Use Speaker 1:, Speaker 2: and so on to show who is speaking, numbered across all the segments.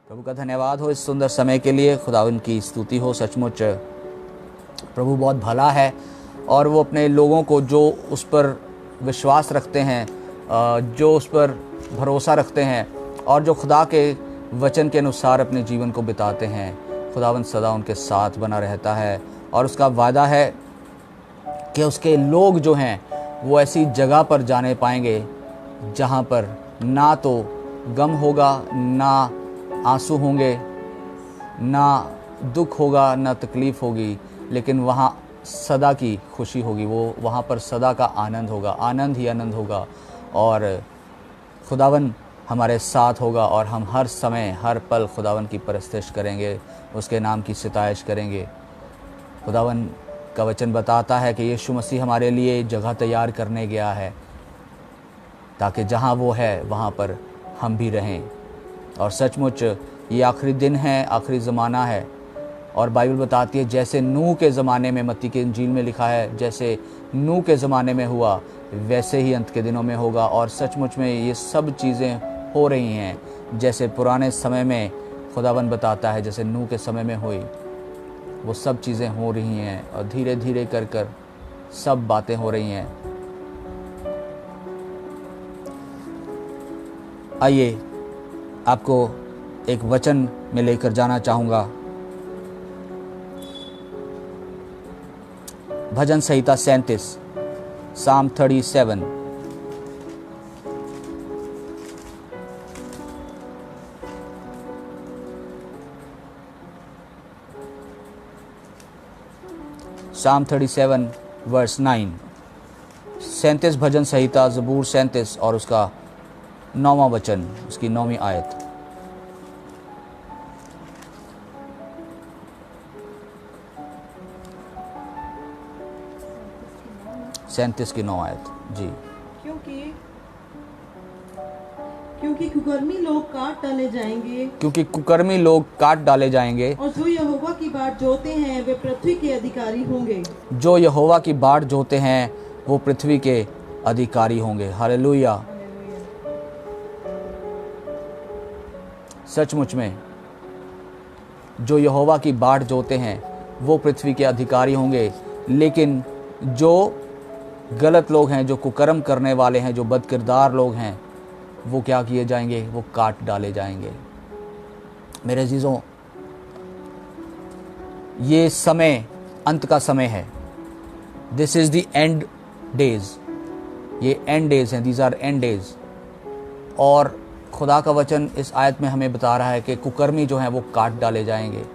Speaker 1: प्रभु का धन्यवाद हो इस सुंदर समय के लिए। खुदावन की स्तुति हो। सचमुच प्रभु बहुत भला है और वो अपने लोगों को जो उस पर विश्वास रखते हैं, जो उस पर भरोसा रखते हैं और जो खुदा के वचन के अनुसार अपने जीवन को बिताते हैं, खुदावन सदा उनके साथ बना रहता है। और उसका वादा है कि उसके लोग जो हैं वो ऐसी जगह पर जाने पाएंगे जहाँ पर ना तो गम होगा, ना आंसू होंगे, ना दुख होगा, ना तकलीफ़ होगी, लेकिन वहाँ सदा की खुशी होगी। वो वहाँ पर सदा का आनंद होगा, आनंद ही आनंद होगा। और खुदावन हमारे साथ होगा और हम हर समय हर पल खुदावन की परस्तिश करेंगे, उसके नाम की सिताइश करेंगे। खुदावन का वचन बताता है कि यीशु मसीह हमारे लिए जगह तैयार करने गया है ताकि जहाँ वो है वहाँ पर हम भी रहें। और सचमुच ये आखिरी दिन है, आखिरी ज़माना है। और बाइबल बताती है जैसे नूह के ज़माने में, मत्ती के इंजील में लिखा है, जैसे नूह के ज़माने में हुआ वैसे ही अंत के दिनों में होगा। और सचमुच में ये सब चीज़ें हो रही हैं जैसे पुराने समय में खुदावन बताता है जैसे नूह के समय में हुई, वो सब चीज़ें हो रही हैं और धीरे धीरे कर कर सब बातें हो रही हैं। आइए आपको एक वचन में लेकर जाना चाहूँगा। भजन संहिता 37, Psalm 37। Psalm 37 verse 9। 37 भजन संहिता ज़बूर 37 और उसका 9वां वचन, उसकी 9वीं आयत। सैंतीस की 9 आयत जी।
Speaker 2: क्योंकि कुकर्मी लोग काट डाले जाएंगे,
Speaker 1: क्योंकि कुकर्मी लोग काट डाले जाएंगे,
Speaker 2: और जो यहोवा की बाट जोते हैं वे पृथ्वी के अधिकारी होंगे।
Speaker 1: जो यहोवा की बाट जोते हैं वो पृथ्वी के अधिकारी होंगे। हालेलुया। सचमुच में जो यहोवा की बाट जोते हैं वो पृथ्वी के अधिकारी होंगे, लेकिन जो गलत लोग हैं, जो कुकर्म करने वाले हैं, जो बदकिरदार लोग हैं, वो क्या किए जाएंगे? वो काट डाले जाएंगे। मेरे अजीज़ों, ये समय अंत का समय है। This is the end days. ये एंड डेज हैं, दीज आर एंड डेज। और खुदा का वचन इस आयत में हमें बता रहा है कि कुकर्मी जो हैं वो काट डाले जाएंगे।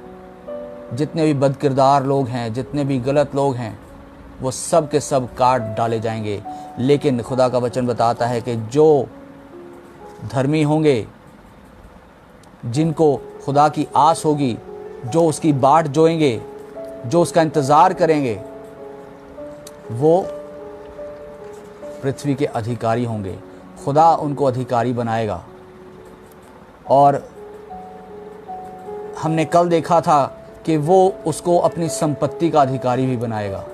Speaker 1: जितने भी बदकिरदार लोग हैं, जितने भी गलत लोग हैं, वो सब के सब काट डाले जाएंगे। लेकिन खुदा का वचन बताता है कि जो धर्मी होंगे, जिनको खुदा की आस होगी, जो उसकी बाट जोएंगे, जो उसका इंतज़ार करेंगे, वो पृथ्वी के अधिकारी होंगे। खुदा उनको अधिकारी बनाएगा। और हमने कल देखा था कि वो उसको अपनी संपत्ति का अधिकारी भी बनाएगा।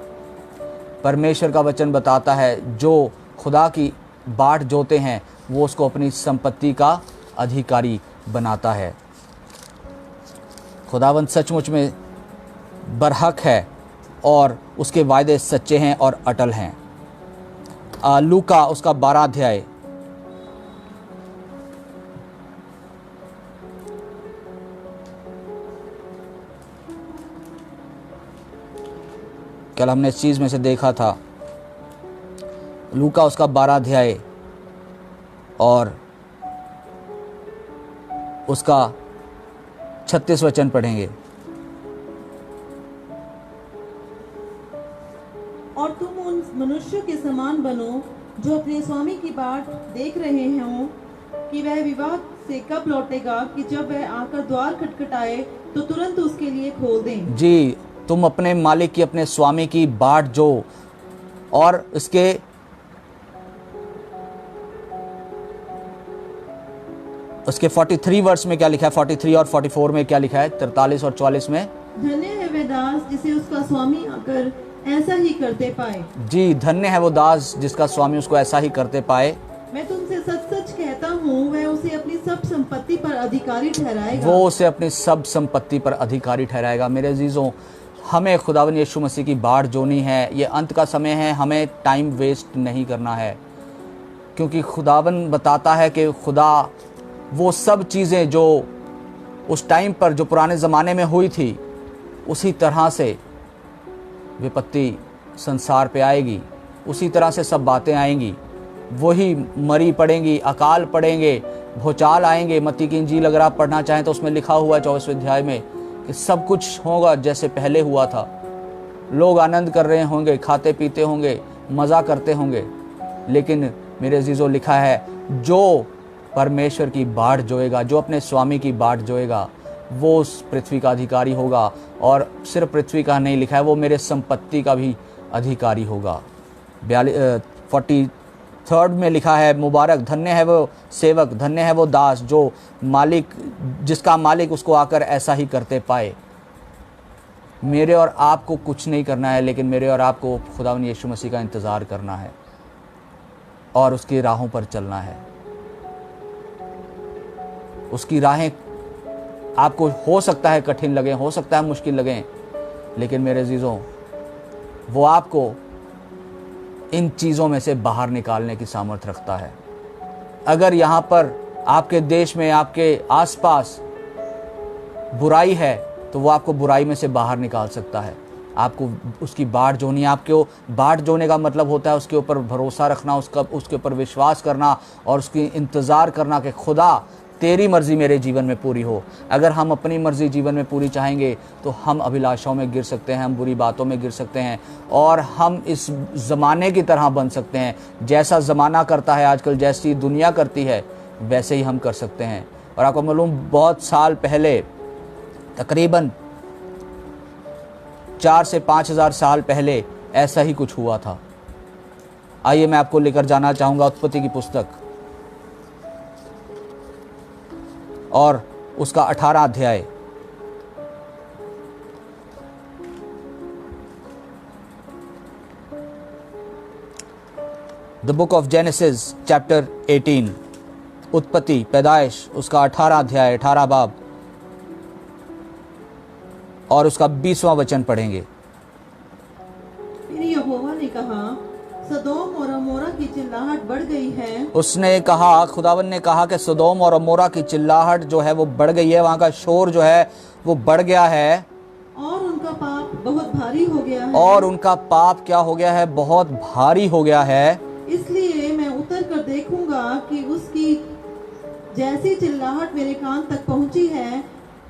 Speaker 1: परमेश्वर का वचन बताता है जो खुदा की बाट जोते हैं वो उसको अपनी संपत्ति का अधिकारी बनाता है। खुदावंद सचमुच में बरहक है और उसके वायदे सच्चे हैं और अटल हैं। लूका उसका 12 अध्याय, कल हमने इस चीज़ में से देखा था। लूका उसका 12 अध्याय और उसका 36 वचन पढ़ेंगे।
Speaker 2: और तुम उन मनुष्यों के समान बनो जो अपने स्वामी की बाट देख रहे हों कि वह विवाह से कब लौटेगा, कि जब वह आकर द्वार खटखटाए तो तुरंत उसके लिए खोल दें।
Speaker 1: जी, तुम अपने मालिक की, अपने स्वामी की बाट जो, और उसके 43 वर्ष में क्या लिखा है, 43 और 44 में क्या लिखा है, 43 और 44 में,
Speaker 2: धन्य है वह दास जिसे उसका स्वामी आकर ऐसा ही करते पाए।
Speaker 1: जी, धन्य है वो दास जिसका स्वामी उसको ऐसा ही करते पाए।
Speaker 2: मैं तुमसे सच सच सच कहता हूँ वह उसे अपनी सब संपत्ति पर अधिकारी ठहराएगा।
Speaker 1: वो उसे अपनी सब संपत्ति पर अधिकारी ठहराएगा। मेरे अजीज़ों, हमें खुदावन यीशु मसीह की बाढ़ जोनी है। ये अंत का समय है, हमें टाइम वेस्ट नहीं करना है, क्योंकि खुदावन बताता है कि खुदा वो सब चीज़ें जो उस टाइम पर जो पुराने ज़माने में हुई थी, उसी तरह से विपत्ति संसार पे आएगी, उसी तरह से सब बातें आएंगी। वही मरी पड़ेंगी, अकाल पड़ेंगे, भूचाल आएंगे। मत्ती की इंजील अगर आप पढ़ना चाहें तो उसमें लिखा हुआ है 24वें अध्याय में कि सब कुछ होगा जैसे पहले हुआ था। लोग आनंद कर रहे होंगे, खाते पीते होंगे, मज़ा करते होंगे। लेकिन मेरे अजीज़ों, लिखा है जो परमेश्वर की बाढ़ जोएगा, जो अपने स्वामी की बाढ़ जोएगा, वो उस पृथ्वी का अधिकारी होगा। और सिर्फ पृथ्वी का नहीं, लिखा है वो मेरे संपत्ति का भी अधिकारी होगा। 43 में लिखा है, मुबारक, धन्य है वो सेवक, धन्य है वो दास जो जिसका मालिक उसको आकर ऐसा ही करते पाए। मेरे और आपको कुछ नहीं करना है, लेकिन मेरे और आपको खुदावन यीशु मसीह का इंतज़ार करना है और उसकी राहों पर चलना है। उसकी राहें आपको हो सकता है कठिन लगें, हो सकता है मुश्किल लगें, लेकिन मेरे अजीज़ों, वो आपको इन चीज़ों में से बाहर निकालने की सामर्थ्य रखता है। अगर यहाँ पर आपके देश में, आपके आसपास बुराई है, तो वो आपको बुराई में से बाहर निकाल सकता है। आपको उसकी बाढ़ जोनी है। आपको बाढ़ जोने का मतलब होता है उसके ऊपर भरोसा रखना, उसके ऊपर विश्वास करना और उसकी इंतज़ार करना कि खुदा तेरी मर्ज़ी मेरे जीवन में पूरी हो। अगर हम अपनी मर्ज़ी जीवन में पूरी चाहेंगे तो हम अभिलाषाओं में गिर सकते हैं, हम बुरी बातों में गिर सकते हैं और हम इस ज़माने की तरह बन सकते हैं। जैसा ज़माना करता है आजकल, जैसी दुनिया करती है, वैसे ही हम कर सकते हैं। और आपको मालूम, बहुत साल पहले, तकरीबन 4 से 5 हज़ार साल पहले ऐसा ही कुछ हुआ था। आइए मैं आपको लेकर जाना चाहूँगा उत्पत्ति की पुस्तक और उसका 18 अध्याय। The book of genesis chapter 18, उत्पत्ति, पैदाइश, उसका 18 अध्याय, 18 बाब और उसका 20वां वचन पढ़ेंगे।
Speaker 2: फिर यहोवा ने कहा, सदोम और अमोरा की चिल्लाहट बढ़ गई है।
Speaker 1: उसने कहा, खुदावन ने कहा कि सदोम और अमोरा की चिल्लाहट जो है वो बढ़ गई है, वहाँ का शोर जो है वो बढ़ गया है
Speaker 2: और उनका पाप बहुत भारी हो गया है।
Speaker 1: और उनका पाप क्या हो गया है? बहुत भारी हो गया है।
Speaker 2: इसलिए मैं उतर कर देखूंगा कि उसकी जैसी चिल्लाहट मेरे कान तक पहुंची है,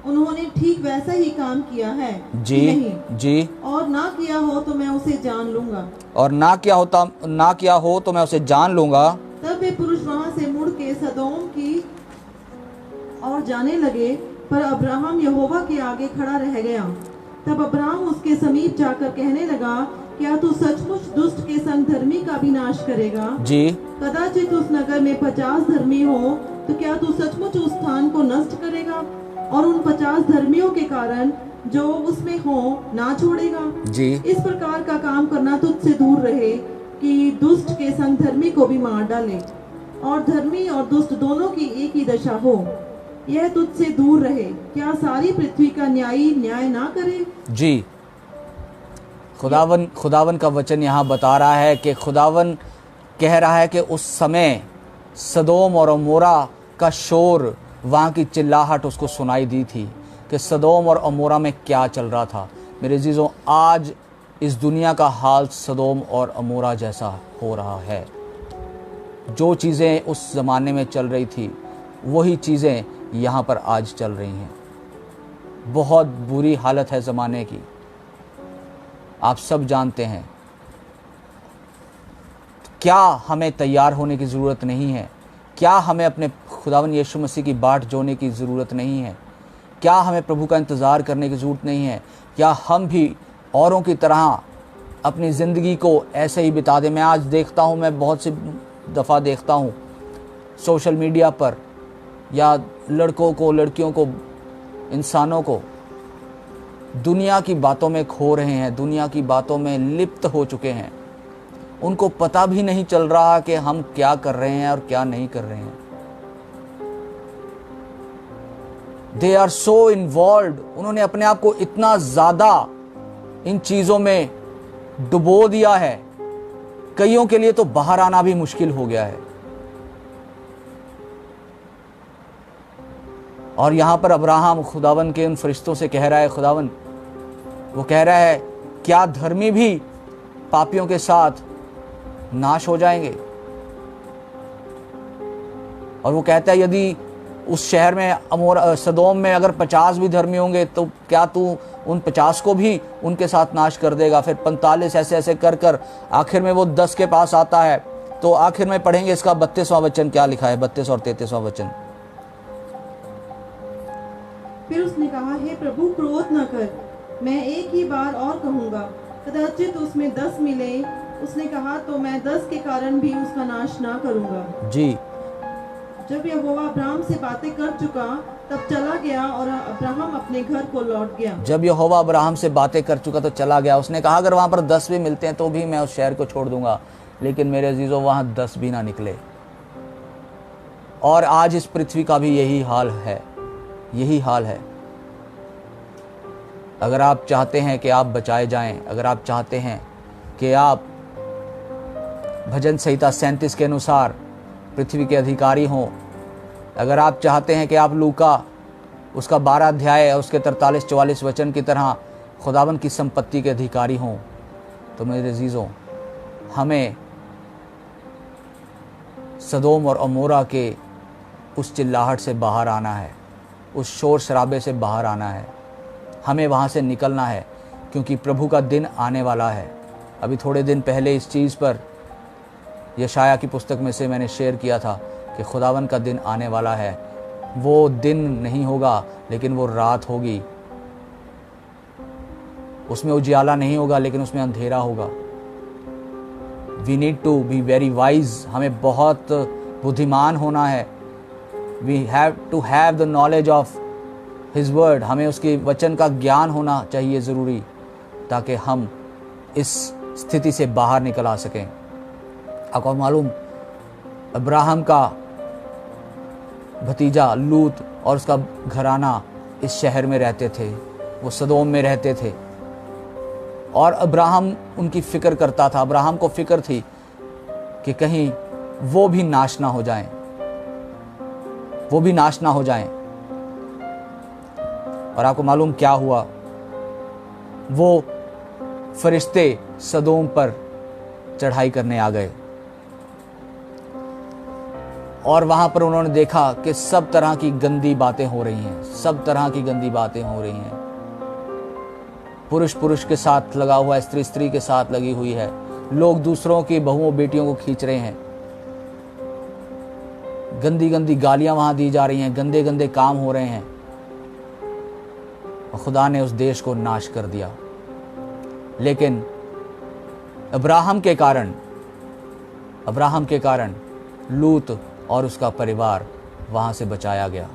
Speaker 2: उन्होंने ठीक वैसा ही काम किया है
Speaker 1: जी
Speaker 2: कि नहीं?
Speaker 1: जी।
Speaker 2: और ना किया हो तो मैं उसे जान लूंगा।
Speaker 1: और ना किया हो तो मैं उसे जान लूंगा।
Speaker 2: तब वे पुरुष वहां से मुड़ के सदोम की और जाने लगे, पर अब्राहम यहोवा के आगे खड़ा रह गया। तब अब्राहम उसके समीप जाकर कहने लगा, क्या तू सचमुच दुष्ट के संग धर्मी का भी नाश करेगा?
Speaker 1: जी।
Speaker 2: कदाचित उस नगर में 50 धर्मी हो, तो क्या तू सचमुच उस स्थान को नष्ट करेगा और उन 50 धर्मियों के कारण जो उसमें हो ना छोड़ेगा?
Speaker 1: जी।
Speaker 2: इस प्रकार का काम करना तुझसे दूर रहे कि दुष्ट के संग धर्मी को भी मार डाले और धर्मी और दुष्ट दोनों की एक ही दशा हो। यह तुझसे दूर रहे। क्या सारी पृथ्वी का न्यायी न्याय ना करे?
Speaker 1: जी। खुदावन का वचन यहाँ बता रहा है कि खुदावन कह रहा है कि उस समय सदोम और अमोरा का शोर, वहाँ की चिल्लाहट उसको सुनाई दी थी कि सदोम और अमोरा में क्या चल रहा था। मेरे अजीज़ों, आज इस दुनिया का हाल सदोम और अमोरा जैसा हो रहा है। जो चीज़ें उस ज़माने में चल रही थी, वही चीज़ें यहाँ पर आज चल रही हैं। बहुत बुरी हालत है ज़माने की, आप सब जानते हैं। क्या हमें तैयार होने की ज़रूरत नहीं है? क्या हमें अपने खुदावन यीशु मसीह की बाट जोने की ज़रूरत नहीं है? क्या हमें प्रभु का इंतज़ार करने की ज़रूरत नहीं है? क्या हम भी औरों की तरह अपनी ज़िंदगी को ऐसे ही बिता दें? मैं आज देखता हूँ, मैं बहुत सी दफ़ा देखता हूँ सोशल मीडिया पर, या लड़कों को, लड़कियों को, इंसानों को दुनिया की बातों में खो रहे हैं, दुनिया की बातों में लिप्त हो चुके हैं। उनको पता भी नहीं चल रहा कि हम क्या कर रहे हैं और क्या नहीं कर रहे हैं। दे आर सो इन्वॉल्व, उन्होंने अपने आप को इतना ज़्यादा इन चीज़ों में डुबो दिया है, कईयों के लिए तो बाहर आना भी मुश्किल हो गया है। और यहां पर अब्राहम खुदावन के उन फरिश्तों से कह रहा है, खुदावन वो कह रहा है क्या धर्मी भी पापियों के साथ नाश हो जाएंगे? और वो कहता है यदि उस शहर में सदोम में अगर 50 भी धर्मी होंगे तो क्या तू उन 50 को भी उनके साथ नाश कर देगा? फिर 45 ऐसे ऐसे कर कर आखिर में वो 10 के पास आता है। तो आखिर में पढ़ेंगे इसका 32वां वचन क्या लिखा है, 32 और 33वां वचन।
Speaker 2: फिर उसने कहा, हे प्रभु क्रोध न कर, मैं एक ही बार और कहूँगा, कदाचित उसमें 10 मिले। उसने कहा, तो मैं 10 के कारण भी उसका नाश ना करूँगा।
Speaker 1: जी।
Speaker 2: जब यहोवा अब्राहम से बातें कर चुका तब चला गया और अब्राहम अपने घर को लौट गया।
Speaker 1: जब यहोवा अब्राहम से बातें कर चुका तो चला गया। उसने कहा अगर वहां पर 10 भी मिलते हैं तो भी मैं उस शहर को छोड़ दूंगा। लेकिन मेरे अजीजों वहां 10 भी ना निकले। और आज इस पृथ्वी का भी यही हाल है, यही हाल है। अगर आप चाहते हैं कि आप बचाए जाएं, अगर आप चाहते हैं कि आप भजन संहिता 37 के अनुसार पृथ्वी के अधिकारी हों, अगर आप चाहते हैं कि आप लूका उसका 12 अध्याय और उसके 43-44 वचन की तरह खुदावन की संपत्ति के अधिकारी हों, तो मेरे अजीज़ों हमें सदोम और अमोरा के उस चिल्लाहट से बाहर आना है, उस शोर शराबे से बाहर आना है। हमें वहाँ से निकलना है क्योंकि प्रभु का दिन आने वाला है। अभी थोड़े दिन पहले इस चीज़ पर यशाया की पुस्तक में से मैंने शेयर किया था कि खुदावन का दिन आने वाला है। वो दिन नहीं होगा लेकिन वो रात होगी। उसमें उजियाला नहीं होगा लेकिन उसमें अंधेरा होगा। We need to be very wise, हमें बहुत बुद्धिमान होना है। We have to have the knowledge of his word, हमें उसके वचन का ज्ञान होना चाहिए ज़रूरी, ताकि हम इस स्थिति से बाहर निकल आ सकें। आपको मालूम अब्राहम का भतीजा लूत और उसका घराना इस शहर में रहते थे, वो सदोम में रहते थे। और अब्राहम उनकी फ़िक्र करता था। अब्राहम को फ़िक्र थी कि कहीं वो भी नाश ना हो जाएं, वो भी नाश ना हो जाएं। और आपको मालूम क्या हुआ? वो फरिश्ते सदोम पर चढ़ाई करने आ गए और वहां पर उन्होंने देखा कि सब तरह की गंदी बातें हो रही हैं, सब तरह की गंदी बातें हो रही हैं। पुरुष पुरुष के साथ लगा हुआ है, स्त्री स्त्री के साथ लगी हुई है। लोग दूसरों की बहुओं बेटियों को खींच रहे हैं। गंदी गंदी गालियां वहां दी जा रही हैं, गंदे गंदे काम हो रहे हैं। और खुदा ने उस देश को नाश कर दिया। लेकिन अब्राहम के कारण लूत और उसका परिवार वहाँ से बचाया गया।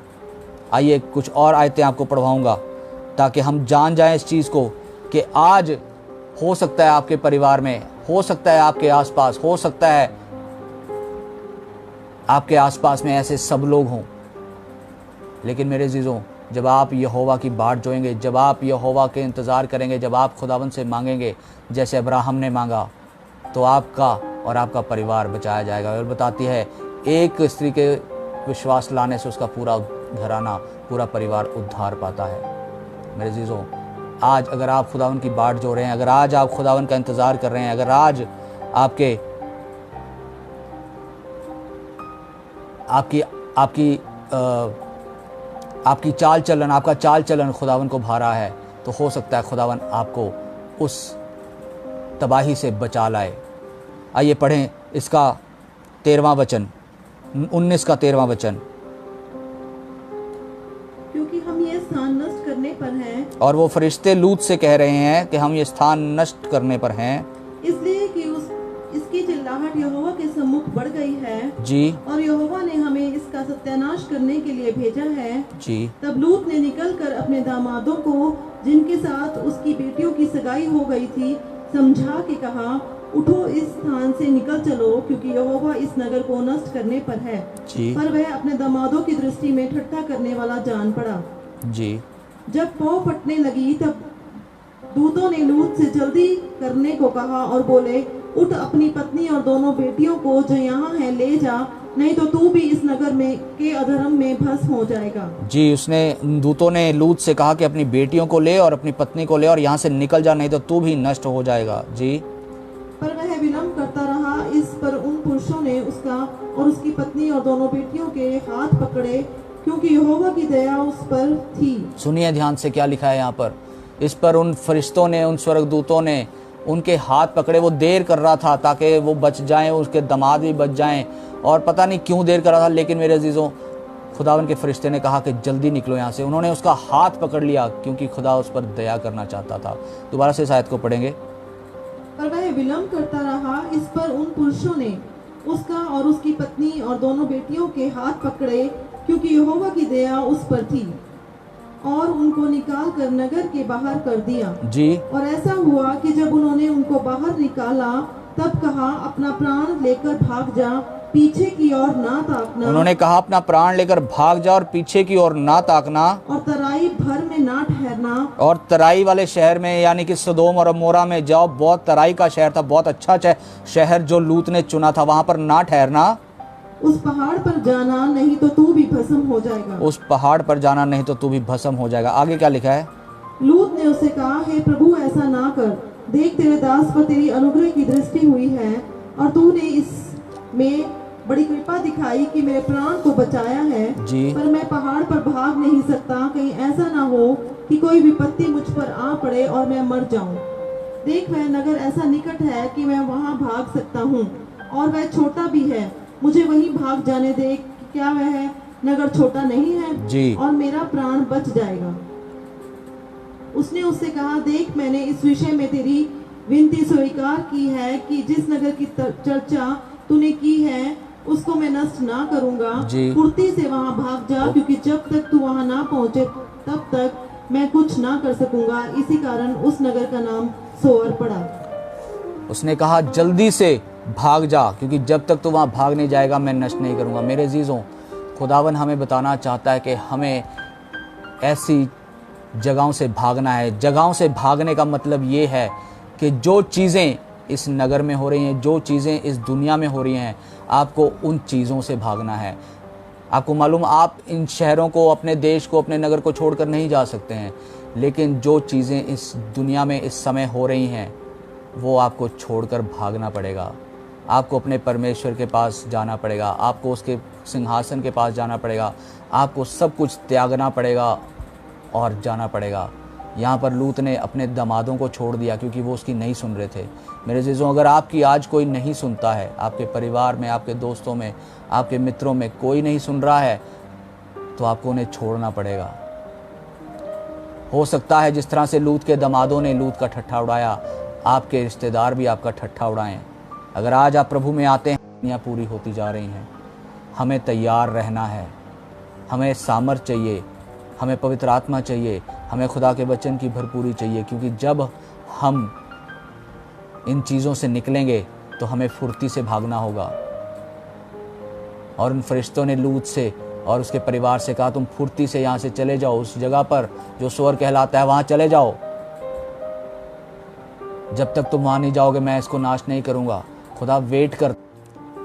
Speaker 1: आइए कुछ और आयतें आपको पढ़वाऊँगा ताकि हम जान जाएं इस चीज़ को कि आज हो सकता है आपके परिवार में, हो सकता है आपके आसपास, हो सकता है आपके आसपास में ऐसे सब लोग हों। लेकिन मेरे अजीज़ों, जब आप यहोवा की बाट जोएंगे, जब आप यहोवा के इंतज़ार करेंगे, जब आप खुदावन से मांगेंगे जैसे अब्राहम ने मांगा, तो आपका और आपका परिवार बचाया जाएगा। और बताती है एक स्त्री के विश्वास लाने से उसका पूरा घराना, पूरा परिवार उद्धार पाता है। मेरे अजीज़ों, आज अगर आप खुदावन की बाट जो रहे हैं, अगर आज आप खुदावन का इंतज़ार कर रहे हैं, अगर आज आपकी चाल चलन, आपका चाल चलन खुदावन को भा रहा है, तो हो सकता है खुदावन आपको उस तबाही से बचा लाए। आइए पढ़ें इसका 13वां वचन, 19 का 13वां वचन।
Speaker 2: क्योंकि हम ये स्थान नष्ट करने पर हैं।
Speaker 1: और वो फरिश्ते लूत से कह रहे हैं कि हम ये स्थान नष्ट करने पर हैं,
Speaker 2: इसलिए कि इसकी चिल्लाहट यहोवा के सम्मुख बढ़ गई है
Speaker 1: जी,
Speaker 2: और यहोवा ने हमें इसका सत्यानाश करने के लिए भेजा है
Speaker 1: जी।
Speaker 2: तब लूत ने निकलकर अपने दामादों को, जिनके साथ उसकी बेटियों की सगाई हो गई थी, समझा के कहा, उठो इस स्थान से निकल चलो, क्योंकि यहोवा इस नगर को नष्ट करने पर है।
Speaker 1: जी।
Speaker 2: पर वह अपने दामादों की दृष्टि में ठट्ठा करने वाला जान पड़ा।
Speaker 1: जी
Speaker 2: जब पौ फटने लगी तब दूतों ने लूत से जल्दी करने को कहा और बोले, उठ अपनी पत्नी और दोनों बेटियों को जो यहाँ है ले जा, नहीं तो तू भी इस नगर में के अधर्म में भस्म हो जाएगा।
Speaker 1: जी, उसने दूतों ने लूत से कहा कि अपनी बेटियों को ले और अपनी पत्नी को ले और यहाँ से निकल जा, नहीं तो तू भी नष्ट हो जाएगा। जी,
Speaker 2: पर वह विलम्ब करता रहा। इस पर उन पुरुषों ने उसका और उसकी पत्नी और दोनों बेटियों के हाथ पकड़े, क्योंकि यहोवा की दया उस पर थी।
Speaker 1: सुनिए ध्यान से क्या लिखा है यहाँ पर। इस पर उन फरिश्तों ने, उन स्वर्गदूतों ने उनके हाथ पकड़े। वो देर कर रहा था ताकि वो बच जाएं, उसके दामाद भी बच जाएं, और पता नहीं क्यों देर कर रहा था, लेकिन मेरे अजीज़ों, खुदावन के फरिश्ते ने कहा कि जल्दी निकलो यहाँ से। उन्होंने उसका हाथ पकड़ लिया क्योंकि खुदा उस पर दया करना चाहता था। दोबारा से इस आयत को पढ़ेंगे।
Speaker 2: पर वह विलम्ब करता रहा। इस पर उन पुरुषों ने उसका और उसकी पत्नी और दोनों बेटियों के हाथ पकड़े, क्योंकि यहोवा की दया उस पर थी, और उनको निकाल कर नगर के बाहर कर दिया।
Speaker 1: जी,
Speaker 2: और ऐसा हुआ कि जब उन्होंने उनको बाहर निकाला तब कहा, अपना प्राण लेकर भाग जा, पीछे की ओर ना ताकना।
Speaker 1: उन्होंने कहा अपना प्राण लेकर भाग जा और पीछे की ओर ना ताकना,
Speaker 2: और तराई भर में ना ठहरना।
Speaker 1: और तराई वाले शहर में, यानी कि सदोम और अमोरा में जाओ। बहुत तराई का शहर था, बहुत अच्छा शहर जो लूत ने चुना था, वहां पर ना ठहरना।
Speaker 2: उस पहाड़ पर जाना, नहीं तो तू भी भस्म हो जाएगा।
Speaker 1: उस पहाड़ पर जाना, नहीं तो तू भी भस्म हो जाएगा। आगे क्या लिखा है?
Speaker 2: लूत ने उसे कहा, हे प्रभु, ऐसा ना कर। देख, तेरे दास पर तेरी अनुग्रह की दृष्टि हुई है, और तूने इसमें बड़ी कृपा दिखाई कि मेरे प्राण को बचाया है।
Speaker 1: जी।
Speaker 2: पर मैं पहाड़ पर भाग नहीं सकता, कहीं ऐसा ना हो कि कोई विपत्ति मुझ पर आ पड़े और मैं मर जाऊं। देख, वह नगर ऐसा निकट है कि मैं वहां भाग सकता हूं, और वह छोटा भी है। मुझे वहीं भाग जाने दे। क्या वह नगर छोटा नहीं है?
Speaker 1: जी।
Speaker 2: और मेरा प्राण बच जाएगा। उसने उससे कहा, देख, मैंने इस विषय में तेरी विनती स्वीकार की है कि जिस नगर की चर्चा तूने की है उसको मैं नष्ट ना करूंगा।
Speaker 1: जी।
Speaker 2: फुर्ती से वहां भाग जा, क्योंकि जब तक तू वहां ना पहुंचे तब तक मैं कुछ ना कर सकूंगा। इसी कारण उस नगर का नाम सोअर पड़ा।
Speaker 1: उसने कहा जल्दी से भाग जा, क्योंकि जब तक तू वहां भाग नहीं जाएगा मैं नष्ट नहीं करूंगा। मेरे अजीजों, खुदावन हमें बताना चाहता है कि हमें ऐसी जगहों से भागना है। जगहों से भागने का मतलब ये है कि जो चीज़ें इस नगर में हो रही हैं, जो चीज़ें इस दुनिया में हो रही हैं, आपको उन चीज़ों से भागना है। आपको मालूम, आप इन शहरों को, अपने देश को, अपने नगर को छोड़कर नहीं जा सकते हैं, लेकिन जो चीज़ें इस दुनिया में इस समय हो रही हैं वो आपको छोड़कर भागना पड़ेगा। आपको अपने परमेश्वर के पास जाना पड़ेगा, आपको उसके सिंहासन के पास जाना पड़ेगा, आपको सब कुछ त्यागना पड़ेगा और जाना पड़ेगा। यहाँ पर लूत ने अपने दामादों को छोड़ दिया क्योंकि वो उसकी नहीं सुन रहे थे। मेरे अजीज़ों, अगर आपकी आज कोई नहीं सुनता है, आपके परिवार में, आपके दोस्तों में, आपके मित्रों में कोई नहीं सुन रहा है, तो आपको उन्हें छोड़ना पड़ेगा। हो सकता है जिस तरह से लूत के दामादों ने लूत का ठट्ठा उड़ाया, आपके रिश्तेदार भी आपका ठट्ठा उड़ाएं। अगर आज आप प्रभु में आते हैं, दुनिया पूरी होती जा रही हैं। हमें तैयार रहना है, हमें सामर्थ चाहिए, हमें पवित्र आत्मा चाहिए, हमें खुदा के वचन की भरपूरी चाहिए, क्योंकि जब हम इन चीज़ों से निकलेंगे तो हमें फुर्ती से भागना होगा। और उन फरिश्तों ने लूत से और उसके परिवार से कहा, तुम फुर्ती से यहाँ से चले जाओ, उस जगह पर जो सोअर कहलाता है वहाँ चले जाओ। जब तक तुम वहाँ नहीं जाओगे मैं इसको नाश नहीं करूँगा। खुदा वेट कर,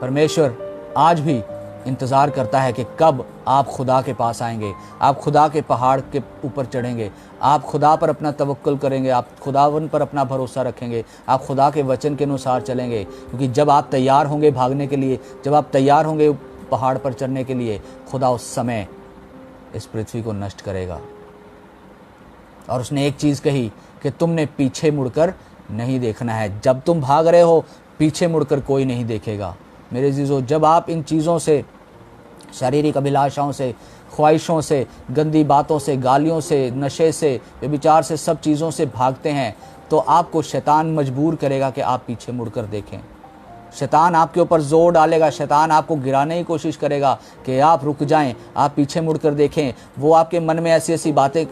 Speaker 1: परमेश्वर आज भी इंतज़ार करता है कि कब आप खुदा के पास आएंगे, आप खुदा के पहाड़ के ऊपर चढ़ेंगे, आप खुदा पर अपना तवक्कुल करेंगे, आप खुदावन पर अपना भरोसा रखेंगे, आप खुदा के वचन के अनुसार चलेंगे। क्योंकि जब आप तैयार होंगे भागने के लिए, जब आप तैयार होंगे पहाड़ पर चढ़ने के लिए, खुदा उस समय इस पृथ्वी को नष्ट करेगा। और उसने एक चीज़ कही कि तुमने पीछे मुड़कर नहीं देखना है। जब तुम भाग रहे हो, पीछे मुड़कर कोई नहीं देखेगा। मेरे अजीज़ों, जब आप इन चीज़ों से, शारीरिक अभिलाषाओं से, ख्वाहिशों से, गंदी बातों से, गालियों से, नशे से, व्यभिचार से, सब चीज़ों से भागते हैं, तो आपको शैतान मजबूर करेगा कि आप पीछे मुड़कर देखें। शैतान आपके ऊपर जोर डालेगा, शैतान आपको गिराने की कोशिश करेगा कि आप रुक जाएं, आप पीछे मुड़कर देखें। वो आपके मन में ऐसी ऐसी बातें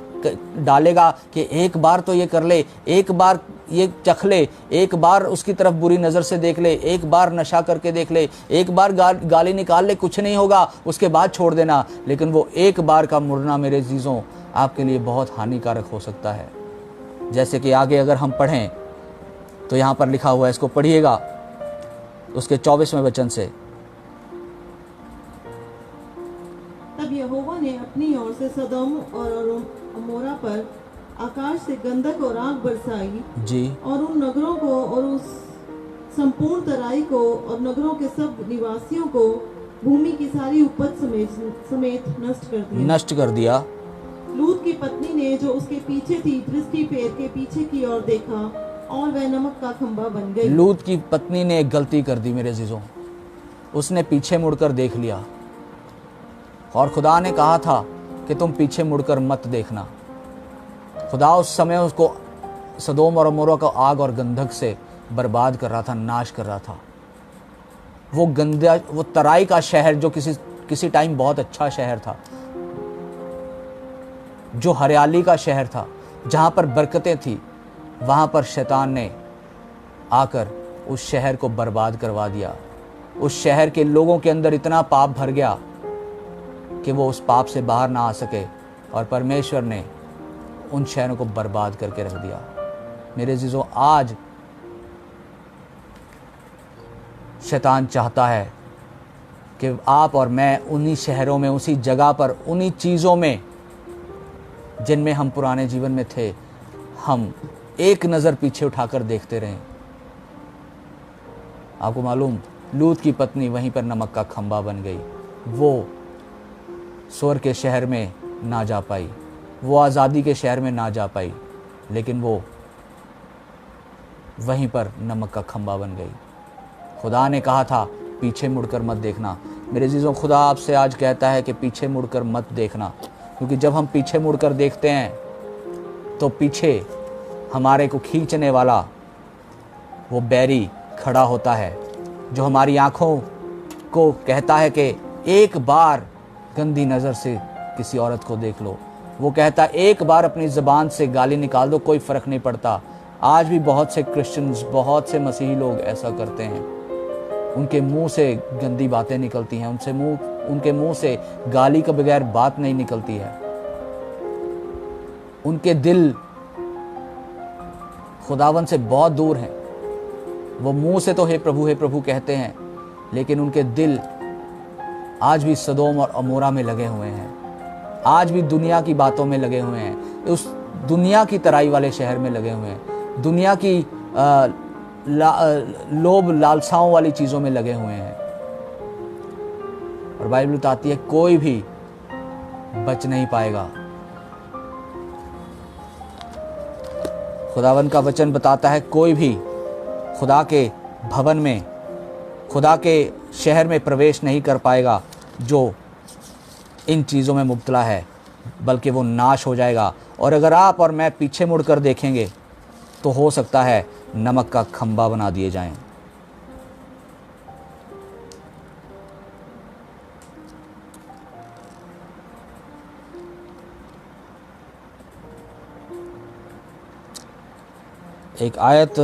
Speaker 1: डालेगा कि एक बार तो ये कर ले, एक बार ये चख ले, एक बार उसकी तरफ बुरी नज़र से देख ले, एक बार नशा करके देख ले, एक बार गाली निकाल ले, कुछ नहीं होगा, उसके बाद छोड़ देना। लेकिन वो एक बार का मुड़ना मेरे अजीज़ों आपके लिए बहुत हानिकारक हो सकता है। जैसे कि आगे अगर हम पढ़ें तो यहाँ पर लिखा हुआ है, इसको पढ़िएगा उसके 24वें वचन से।
Speaker 2: तब यहोवा ने अपनी ओर से सदोम और अमोरा पर आकाश से गंधक और आग बरसाई
Speaker 1: जी,
Speaker 2: और उन नगरों को और उस संपूर्ण तराई को और नगरों के सब निवासियों को भूमि की सारी उपज समेत
Speaker 1: नष्ट कर दिया।
Speaker 2: लूत की पत्नी ने जो उसके पीछे थी दृष्टि फेर के पीछे की ओर देखा और वह नमक का खंभा बन गई।
Speaker 1: लूत की पत्नी ने एक गलती कर दी मेरे अजीजों, उसने पीछे मुड़कर देख लिया। और खुदा ने कहा था कि तुम पीछे मुड़कर मत देखना। खुदा उस समय उसको सदोम और अमोरा को आग और गंधक से बर्बाद कर रहा था, नाश कर रहा था। वो गंदा, वो तराई का शहर जो किसी टाइम बहुत अच्छा शहर था, जो हरियाली का शहर था, जहां पर बरकतें थी, वहां पर शैतान ने आकर उस शहर को बर्बाद करवा दिया। उस शहर के लोगों के अंदर इतना पाप भर गया कि वो उस पाप से बाहर ना आ सके, और परमेश्वर ने उन शहरों को बर्बाद करके रख दिया। मेरे अजीजों, आज शैतान चाहता है कि आप और मैं उन्हीं शहरों में, उसी जगह पर, उन्हीं चीज़ों में जिनमें हम पुराने जीवन में थे, हम एक नज़र पीछे उठाकर देखते रहें। आपको मालूम, लूत की पत्नी वहीं पर नमक का खंभा बन गई। वो स्वर्ग के शहर में ना जा पाई, वो आज़ादी के शहर में ना जा पाई, लेकिन वो वहीं पर नमक का खंभा बन गई। खुदा ने कहा था पीछे मुड़कर मत देखना। मेरे अजीजों, खुदा आपसे आज कहता है कि पीछे मुड़कर मत देखना, क्योंकि जब हम पीछे मुड़कर देखते हैं तो पीछे हमारे को खींचने वाला वो बैरी खड़ा होता है, जो हमारी आंखों को कहता है कि एक बार गंदी नज़र से किसी औरत को देख लो। वो कहता है एक बार अपनी ज़बान से गाली निकाल दो, कोई फ़र्क नहीं पड़ता। आज भी बहुत से क्रिश्चियंस, बहुत से मसीही लोग ऐसा करते हैं। उनके मुंह से गंदी बातें निकलती हैं, उनके मुंह से गाली के बगैर बात नहीं निकलती है। उनके दिल खुदावन से बहुत दूर हैं। वो मुंह से तो हे प्रभु कहते हैं, लेकिन उनके दिल आज भी सदोम और अमोरा में लगे हुए हैं, आज भी दुनिया की बातों में लगे हुए हैं, उस दुनिया की तराई वाले शहर में लगे हुए हैं, दुनिया की लोभ लालसाओं वाली चीज़ों में लगे हुए हैं। और बाइबल बताती है कोई भी बच नहीं पाएगा। खुदावन का वचन बताता है कोई भी खुदा के भवन में, खुदा के शहर में प्रवेश नहीं कर पाएगा जो इन चीज़ों में मुब्तला है, बल्कि वो नाश हो जाएगा। और अगर आप और मैं पीछे मुड़कर देखेंगे तो हो सकता है नमक का खंभा बना दिए जाएं। एक आयत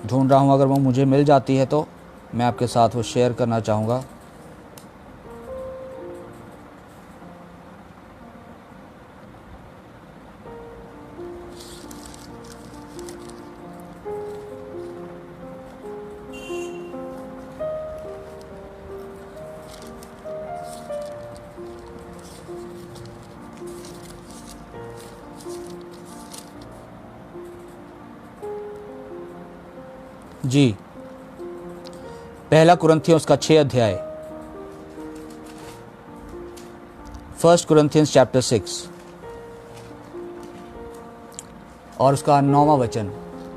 Speaker 1: ढूंढ रहा हूं, अगर वो मुझे मिल जाती है तो मैं आपके साथ वो शेयर करना चाहूँगा। जी, पहला कुरिन्थियों उसका 6 अध्याय, 1 Corinthians chapter 6 और उसका 9वां वचन।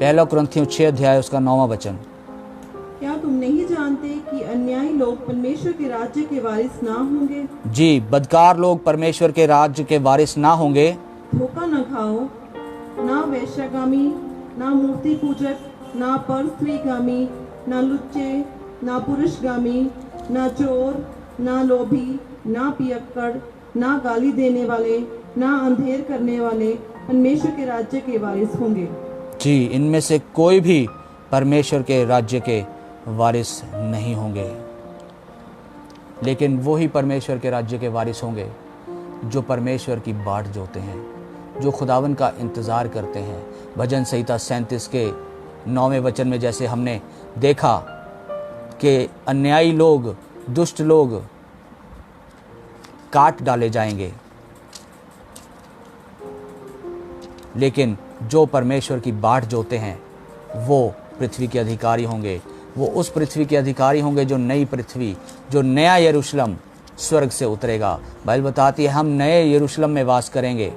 Speaker 1: पहला कुरिन्थियों 6 अध्याय उसका 9वां वचन।
Speaker 2: क्या तुम नहीं जानते कि अन्यायी लोग परमेश्वर के राज्य के वारिस ना होंगे?
Speaker 1: जी, बदकार लोग परमेश्वर के राज्य के वारिस ना होंगे।
Speaker 2: धोखा न खाओ, ना वेश्यागामी, ना मूर्ति पूजक, ना पर स्त्रीगामी, ना लुच्चे, ना पुरुषगामी, ना चोर, ना लोभी, ना पियक्कड़, ना गाली देने वाले, ना अंधेर करने वाले परमेश्वर के राज्य के वारिस होंगे।
Speaker 1: जी, इनमें से कोई भी परमेश्वर के राज्य के वारिस नहीं होंगे, लेकिन वो ही परमेश्वर के राज्य के वारिस होंगे जो परमेश्वर की बाट जोते हैं, जो खुदावन का इंतज़ार करते हैं। भजन संहिता 37 के 9वें वचन में जैसे हमने देखा कि अन्यायी लोग, दुष्ट लोग काट डाले जाएंगे, लेकिन जो परमेश्वर की बाट जोते हैं वो पृथ्वी के अधिकारी होंगे। वो उस पृथ्वी के अधिकारी होंगे जो नई पृथ्वी, जो नया यरूशलेम स्वर्ग से उतरेगा। बाइबल बताती है हम नए यरूशलेम में वास करेंगे,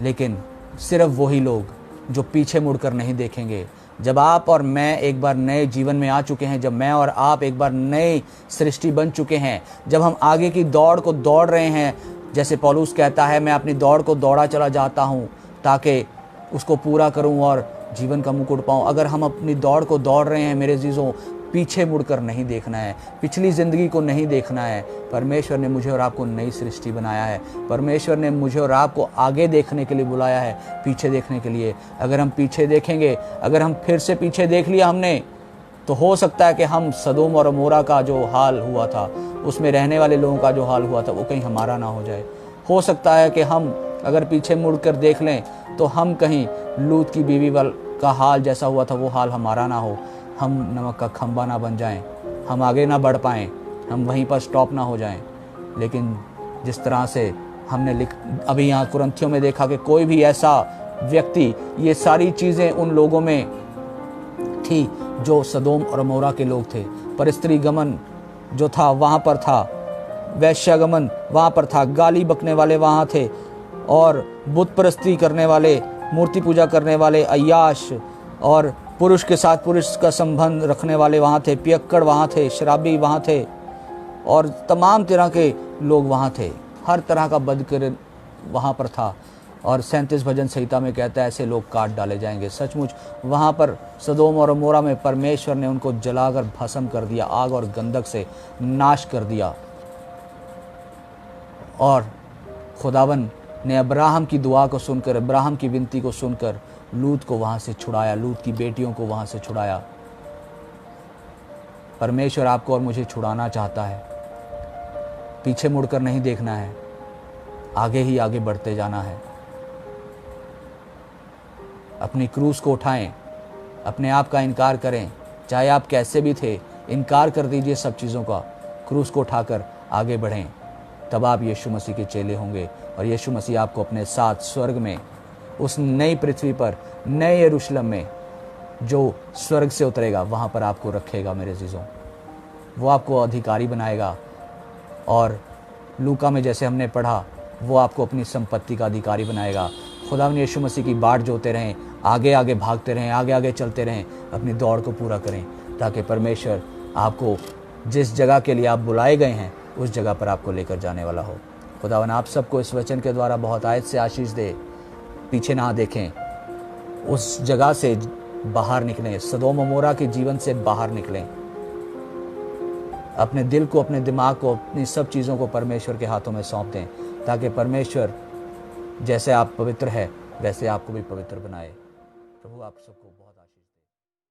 Speaker 1: लेकिन सिर्फ वही लोग जो पीछे मुड़कर नहीं देखेंगे। जब आप और मैं एक बार नए जीवन में आ चुके हैं, जब मैं और आप एक बार नई सृष्टि बन चुके हैं, जब हम आगे की दौड़ को दौड़ रहे हैं, जैसे पौलुस कहता है मैं अपनी दौड़ को दौड़ा चला जाता हूँ ताकि उसको पूरा करूँ और जीवन का मुकुट पाऊँ। अगर हम अपनी दौड़ को दौड़ रहे हैं मेरे अजीज़ों, पीछे मुड़कर नहीं देखना है, पिछली ज़िंदगी को नहीं देखना है। परमेश्वर ने मुझे और आपको नई सृष्टि बनाया है। परमेश्वर ने मुझे और आपको आगे देखने के लिए बुलाया है, पीछे देखने के लिए। अगर हम पीछे देखेंगे, अगर हम फिर से पीछे देख लिया हमने, तो हो सकता है कि हम सदोम और अमोरा का जो हाल हुआ था, उसमें रहने वाले लोगों का जो हाल हुआ था, वो कहीं हमारा ना हो जाए। हो सकता है कि हम अगर पीछे मुड़कर देख लें तो हम कहीं लूत की बीवी का हाल जैसा हुआ था वो हाल हमारा ना हो, हम नमक का खंबा ना बन जाएं, हम आगे ना बढ़ पाएं, हम वहीं पर स्टॉप ना हो जाएं। लेकिन जिस तरह से हमने अभी यहाँ कुरिन्थियों में देखा कि कोई भी ऐसा व्यक्ति, ये सारी चीज़ें उन लोगों में थी जो सदोम और अमोरा के लोग थे। परस्त्री गमन जो था वहाँ पर था, वैश्यागमन वहाँ पर था, गाली बकने वाले वहाँ थे, और बुत परस्ती करने वाले, मूर्ति पूजा करने वाले, अय्याश और पुरुष के साथ पुरुष का संबंध रखने वाले वहाँ थे, पियक्कड़ वहाँ थे, शराबी वहाँ थे, और तमाम तरह के लोग वहाँ थे। हर तरह का बदकिर वहाँ पर था। और 37 भजन संहिता में कहता है ऐसे लोग काट डाले जाएंगे। सचमुच वहाँ पर सदोम और अमोरा में परमेश्वर ने उनको जलाकर भस्म कर दिया, आग और गंधक से नाश कर दिया। और खुदावन ने अब्राहम की दुआ को सुनकर, अब्राहम की विनती को सुनकर लूत को वहाँ से छुड़ाया, लूत की बेटियों को वहाँ से छुड़ाया। परमेश्वर आपको और मुझे छुड़ाना चाहता है। पीछे मुड़कर नहीं देखना है, आगे ही आगे बढ़ते जाना है। अपनी क्रूस को उठाएं, अपने आप का इनकार करें, चाहे आप कैसे भी थे, इनकार कर दीजिए सब चीज़ों का, क्रूस को उठाकर आगे बढ़ें। तब आप यीशु मसीह के चेले होंगे और यीशु मसीह आपको अपने साथ स्वर्ग में, उस नई पृथ्वी पर, नए यरूशलेम में जो स्वर्ग से उतरेगा, वहाँ पर आपको रखेगा मेरे अजीज़ों। वो आपको अधिकारी बनाएगा, और लूका में जैसे हमने पढ़ा, वो आपको अपनी संपत्ति का अधिकारी बनाएगा। खुदा ने यीशु मसीह की बाट जोते रहें, आगे आगे भागते रहें, आगे आगे चलते रहें, अपनी दौड़ को पूरा करें, ताकि परमेश्वर आपको जिस जगह के लिए आप बुलाए गए हैं उस जगह पर आपको लेकर जाने वाला हो। खुदावन आप सबको इस वचन के द्वारा बहुत आयत से आशीष दे। पीछे ना देखें, उस जगह से बाहर निकलें, सदोम अमोरा के जीवन से बाहर निकलें। अपने दिल को, अपने दिमाग को, अपनी सब चीज़ों को परमेश्वर के हाथों में सौंप दें, ताकि परमेश्वर जैसे आप पवित्र है वैसे आपको भी पवित्र बनाए। प्रभु आप सबको